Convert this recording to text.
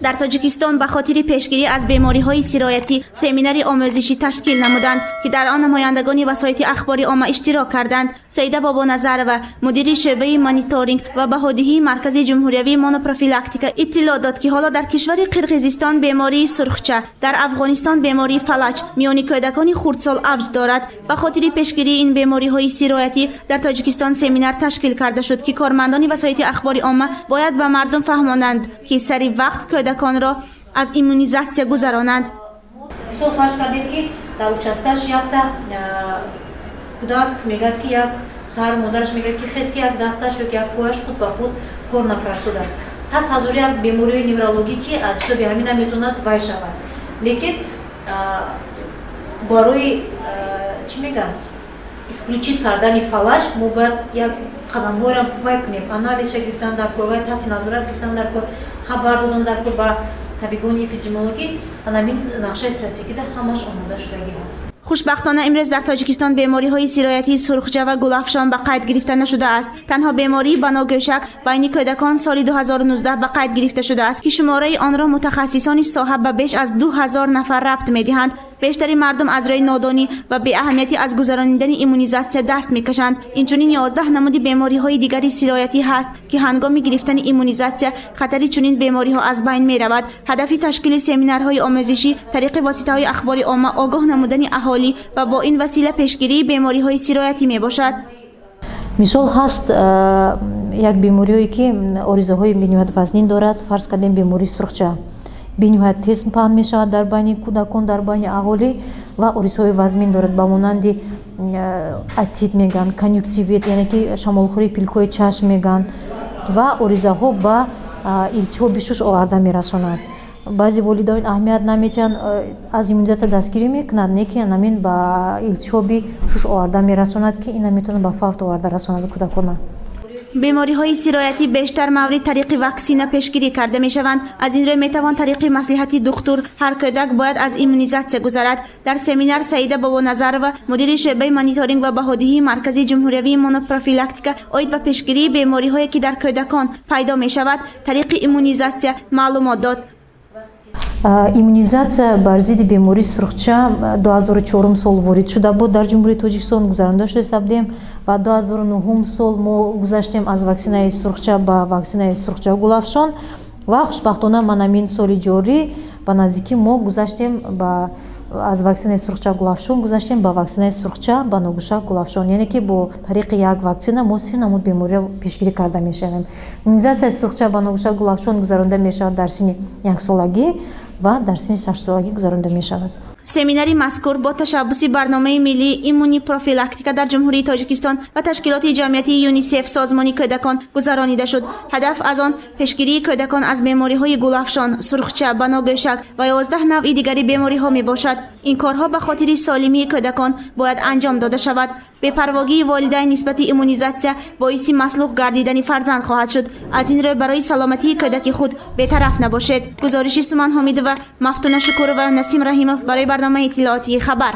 در تاجیکستان به خاطر پیشگیری از بیماری‌های سرایتی سمیناری آموزشی تشکیل نمودند که در آن نمایندگان وسایط اخباری عامه اشتراک کردند. سیده بابا نظرова مدیر شعبه مانیتورینگ و بهادهی مرکز جمهوری مونوپروفیلاکتیک اطلاع داد که حالا در کشور قرقیزستان بیماری سرخچه، در افغانستان بیماری فلج میان کودکان خردسال اوج دارد. به خاطر پیشگیری این بیماری‌های سرایتی در تاجیکستان سمینار تشکیل کرده شد که کارمندان وسایط اخباری عامه باید به مردم فهمانند که سری وقت کودکان را از ایمونیزاسیا گذرانند. مثال فرض کردیم که در участкаш якта кӯдак мегӯяд ки як саҳар модараш мегӯяд ки хез ки як дасташ ё ки як пояш худ ба худ кор накардашудааст. ҳаст ҳазори як бемориҳои неврологӣ ки аз ҳисоби ҳамина метавонад вай шавад. лекин барои чӣ мегӯям исключит кардани фалаж мо бояд як қадамҳоро вай кунем. Анализша гирифтан дар кор, вай таҳти назорат гирифтан дар кор, хабар додан дар кор ба табибони эпидемиологӣ. Ҳамин нақшаи стратегияда ҳамаш омода шудагӣ ҳаст. خوشبختانه امروز در تاجیکستان بیماری های سرایتی سرخچه و گلافشان به قید گرفته نشده است. تنها بیماری بناگوشک بین کودکان سال 2019 به قید گرفته شده است که شماره آن را متخصصان ساحه به بیش از 2000 نفر ربط می‌دهند. بیشتری مردم از رای نادانی و بی اهمیتی از گذراندن ایمونیزاسیا دست می‌کشند. اینچنین 11 نمود بیماری‌های دیگری سرایتی هست که هنگام گرفتن ایمونیزاسیا خطر چنین بیماری‌ها از بین می‌رود. هدف تشکیل سمینارهای آموزشی طریق واسطه‌های اخباری عامه آگاه نمودن اهالی و با این وسیله پیشگیری بیماری‌های سرایتی میباشد. مثال هست یک بیماریایی که آرزوهای بنیاد وزنین دارد. فرض کردیم بیماری سرخچه بنیاد تیز پهن می شود در بین کودکان، در بین اهالی و آرزوهای وزنین دارد با مانند اتیت میگن، کانجکتیویت یعنی که شمالخوری پلکای چشم میگن و آرزوها با التهاب شش آورده میرساند. بعضی والدین اهمیت نمیدن از ایمونیزاسیا دستگیری میکنند نه که نمین با التهاب شش آورده میرساند که این میتونه به فوت آورده رساند کودکان. بیماری های سرایتی بیشتر مورد طریق واکسینه پیشگیری کرده می شوند. از این رو می توان طریق مصلحتی دکتر هر کودک باید از ایمونیزاسیا گذرد. در سمینار سیده بابا نظرова مدیر شعبه مانیتورینگ و بهادهی مرکز جمهوری مونوپروفیلاکتیک اید به پیشگیری بیماری هایی که در کودکان پیدا می شود طریق ایمونیزاسیا معلومات داد. ایمونیزاسیا بر ضد بیماری سرخچه 2004 سال وارد شده بود در جمهوری تاجیکستان گذرانده شده سبدیم و 2009 سال ما گذشتیم از واکسینه سرخچه به واکسینه سرخچه گلافشان و خوشبختانه من همین سال جاری به نزدیکی ما گذشتیم با از واکسینه سرخچه گلافشان گذشتیم با واکسینه سرخچه با ناگوشک گلافشان یعنی که با طریق یک واکسینه ما سه نمود بیماری پیشگیری کرده میشیم. ایمونیزاسیا سرخچه با ناگوشک گلافشان گذرانده میشود در سن 1 سالگی و در سن 6 سالگی گذرانده میشود. سمیناری مذکور با تشبث برنامه ملی ایمونی پروفیلاکتیک در جمهوری تاجیکستان و تشکیلات جمعیتی یونیسف سازمانی کودکان گذرانیده شد. هدف از آن پیشگیری کودکان از بیماری‌های گلافشان، سرخچه، بناگوشک و 11 نوع دیگری بیماری‌ها میباشد. این کارها به خاطر سالمی کودکان باید انجام داده شود. بی‌پرواگی والدین نسبت ایمونیزاسیا باعث مسلوخ گردیدن فرزند خواهد شد. از این رو برای سلامتی کودک خود بی‌طرف نباشید. گزارش سومن حمیدی و مفتون شکور و نسیم رحیمov برای برنامه اطلاعاتی خبر.